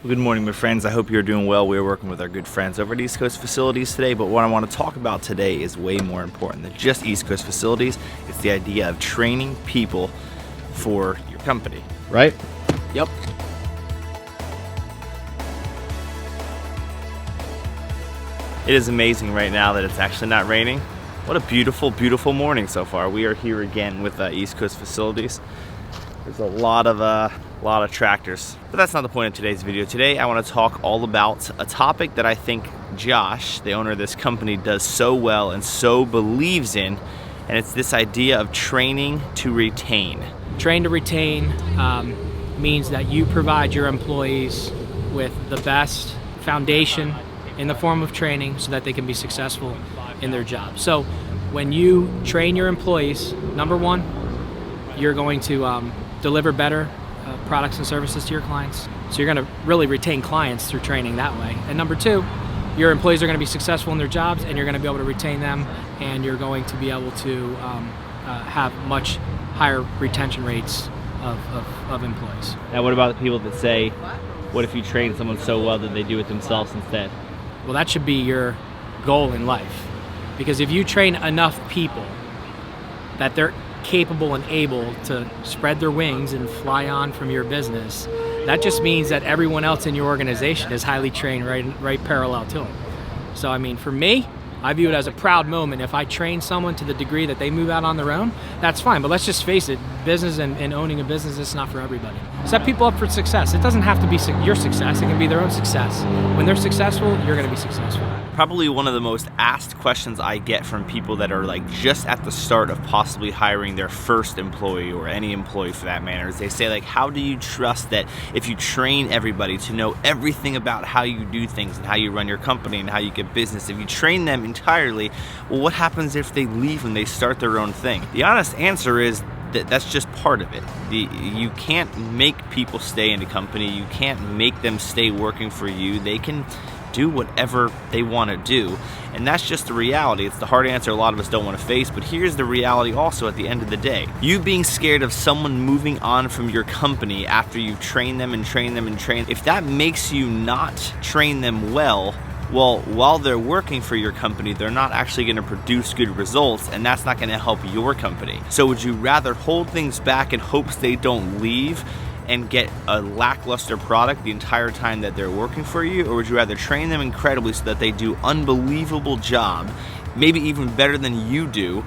Well, good morning, my friends. I hope you're doing well. We're working with our good friends over at East Coast Facilities today, but what I want to talk about today is way more important than just East Coast Facilities. It's the idea of training people for your company, right? Yep. It is amazing right now that it's actually not raining. What a beautiful, beautiful morning so far. We are here again with East Coast Facilities. There's a lot of tractors, but that's not the point of today's video. Today, I want to talk all about a topic that I think Josh, the owner of this company, does so well and so believes in, and it's this idea of training to retain. Train to retain means that you provide your employees with the best foundation in the form of training so that they can be successful in their job. So when you train your employees, number one, you're going to deliver better products and services to your clients. So you're going to really retain clients through training that way. And number two, your employees are going to be successful in their jobs, and you're going to be able to retain them, and you're going to be able to have much higher retention rates of employees. Now, what about the people that say, what if you train someone so well that they do it themselves instead? Well, that should be your goal in life. Because if you train enough people that they're capable and able to spread their wings and fly on from your business, that just means that everyone else in your organization is highly trained right parallel to them. So I mean, for me, I view it as a proud moment. If I train someone to the degree that they move out on their own, that's fine. But let's just face it, business and owning a business is not for everybody. Set people up for success. It doesn't have to be your success. It can be their own success. When they're successful, you're going to be successful. Probably one of the most asked questions I get from people that are like just at the start of possibly hiring their first employee, or any employee for that matter, is they say, like, how do you trust that if you train everybody to know everything about how you do things and how you run your company and how you get business, if you train them entirely, well, what happens if they leave and they start their own thing? The honest answer is that's just part of it. You can't make people stay in a company. You can't make them stay working for you. They can do whatever they want to do, and that's just the reality. It's the hard answer a lot of us don't want to face, but here's the reality also at the end of the day. You being scared of someone moving on from your company after you've trained them and trained them and trained, if that makes you not train them well, while they're working for your company, they're not actually going to produce good results, and that's not going to help your company. So would you rather hold things back in hopes they don't leave and get a lackluster product the entire time that they're working for you, or would you rather train them incredibly so that they do unbelievable job, maybe even better than you do,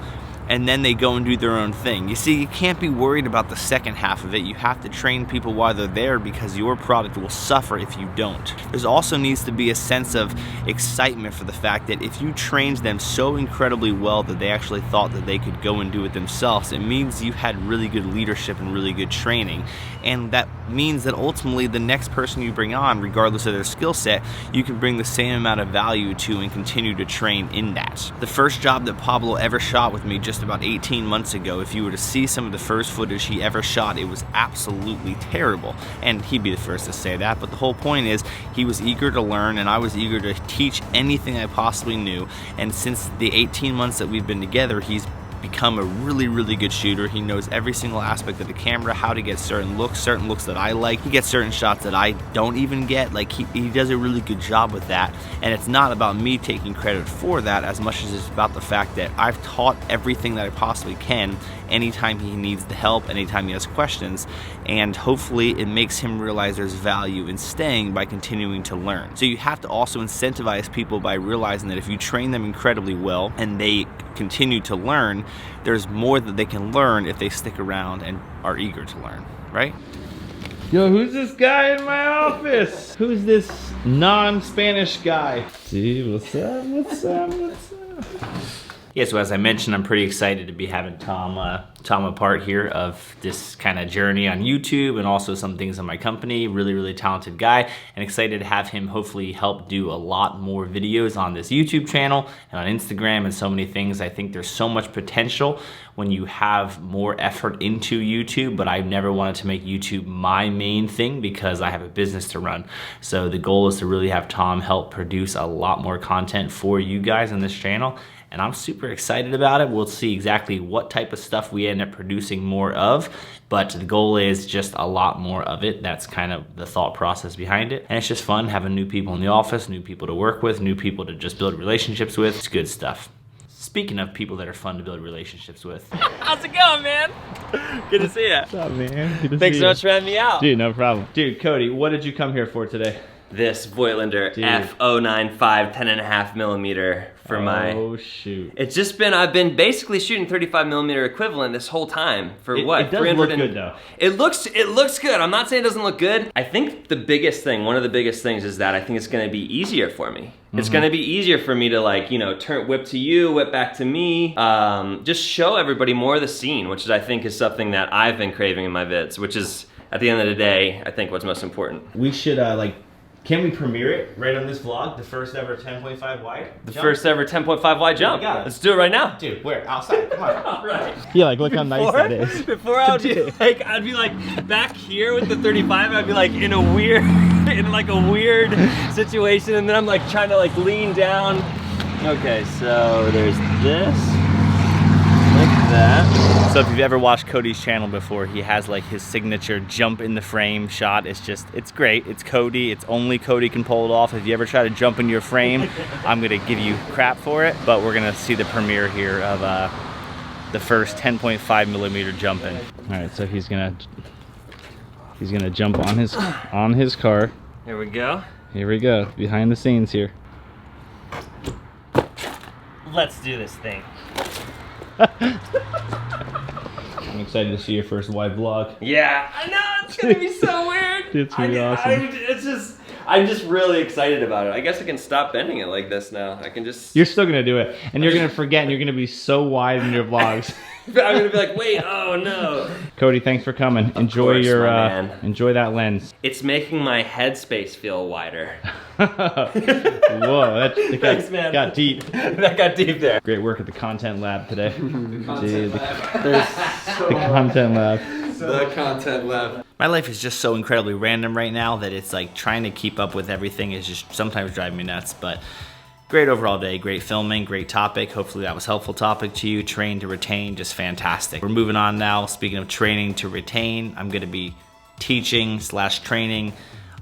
and then they go and do their own thing? You see, you can't be worried about the second half of it. You have to train people while they're there, because your product will suffer if you don't. There's also needs to be a sense of excitement for the fact that if you trained them so incredibly well that they actually thought that they could go and do it themselves, it means you had really good leadership and really good training. And that means that ultimately the next person you bring on, regardless of their skill set, you can bring the same amount of value to and continue to train in that. The first job that Pablo ever shot with me just about 18 months ago, if you were to see some of the first footage he ever shot, it was absolutely terrible. And he'd be the first to say that, but the whole point is he was eager to learn, and I was eager to teach anything I possibly knew. And since the 18 months that we've been together, he's become a really, really good shooter. He knows every single aspect of the camera, how to get certain looks that I like. He gets certain shots that I don't even get. Like, he does a really good job with that. And it's not about me taking credit for that as much as it's about the fact that I've taught everything that I possibly can anytime he needs the help, anytime he has questions, and hopefully it makes him realize there's value in staying by continuing to learn. So you have to also incentivize people by realizing that if you train them incredibly well and they continue to learn, there's more that they can learn if they stick around and are eager to learn, right? Yo, who's this guy in my office? Who's this non-Spanish guy? See, what's up, what's up, what's up? Yeah, so as I mentioned, I'm pretty excited to be having Tom a part here of this kind of journey on YouTube and also some things in my company. Really, really talented guy, and excited to have him hopefully help do a lot more videos on this YouTube channel and on Instagram and so many things. I think there's so much potential when you have more effort into YouTube, but I've never wanted to make YouTube my main thing because I have a business to run. So the goal is to really have Tom help produce a lot more content for you guys on this channel and I'm super excited about it. We'll see exactly what type of stuff we end up producing more of, but the goal is just a lot more of it. That's kind of the thought process behind it. And it's just fun having new people in the office, new people to work with, new people to just build relationships with. It's good stuff. Speaking of people that are fun to build relationships with. How's it going, man? Good to see you. What's up, man? Good to Thanks see so you. much for having me out. Dude, no problem. Dude, Cody, what did you come here for today? This Voigtlander Dude. F095 10.5 millimeter for my. Oh shoot. It's just been, I've been basically shooting 35 millimeter equivalent this whole time for what? It does look good though. It looks good. I'm not saying it doesn't look good. I think the biggest thing, one of the biggest things is that I think it's gonna be easier for me. It's gonna be easier for me to like, you know, whip to you, whip back to me. Just show everybody more of the scene, which is, I think is something that I've been craving in my vids, which is at the end of the day, I think what's most important. We should can we premiere it right on this vlog? The first ever 10.5 wide? The first ever 10.5 wide jump. got it. Let's do it right now. Dude, where? Outside, come on. All right. Yeah, like look how nice that is. Before I'd be like back here with the 35, I'd be like in a weird, situation, and then I'm like trying to like lean down. Okay, so there's this, like that. So if you've ever watched Cody's channel before, he has like his signature jump in the frame shot. It's great. It's Cody. It's only Cody can pull it off. If you ever try to jump into your frame, I'm gonna give you crap for it, but we're gonna see the premiere here of the first 10.5 millimeter jump in. All right, so he's gonna jump on his car. Here we go. Here we go, behind the scenes here. Let's do this thing. I'm excited to see your first wide vlog. Yeah, I know, it's gonna be so weird. It's gonna be awesome. I'm just really excited about it. I guess I can stop bending it like this now. I can just. You're still gonna do it, and you're gonna forget, and you're gonna be so wide in your vlogs. I'm gonna be like, wait, oh no. Cody, thanks for coming. Enjoy course, your my man. enjoy that lens. It's making my headspace feel wider. Whoa, that Thanks, man. got deep. That got deep there. Great work at the content lab today. The content lab. My life is just so incredibly random right now that it's like trying to keep up with everything is just sometimes driving me nuts, but great overall day, great filming, great topic. Hopefully that was a helpful topic to you. Train to retain, just fantastic. We're moving on now. Speaking of training to retain, I'm gonna be teaching / training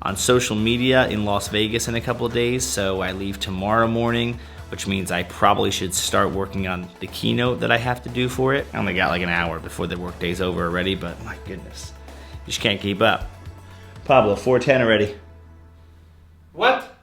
on social media in Las Vegas in a couple of days. So I leave tomorrow morning, which means I probably should start working on the keynote that I have to do for it. I only got like an hour before the workday's over already, but my goodness, you just can't keep up. Pablo, 410 already. What?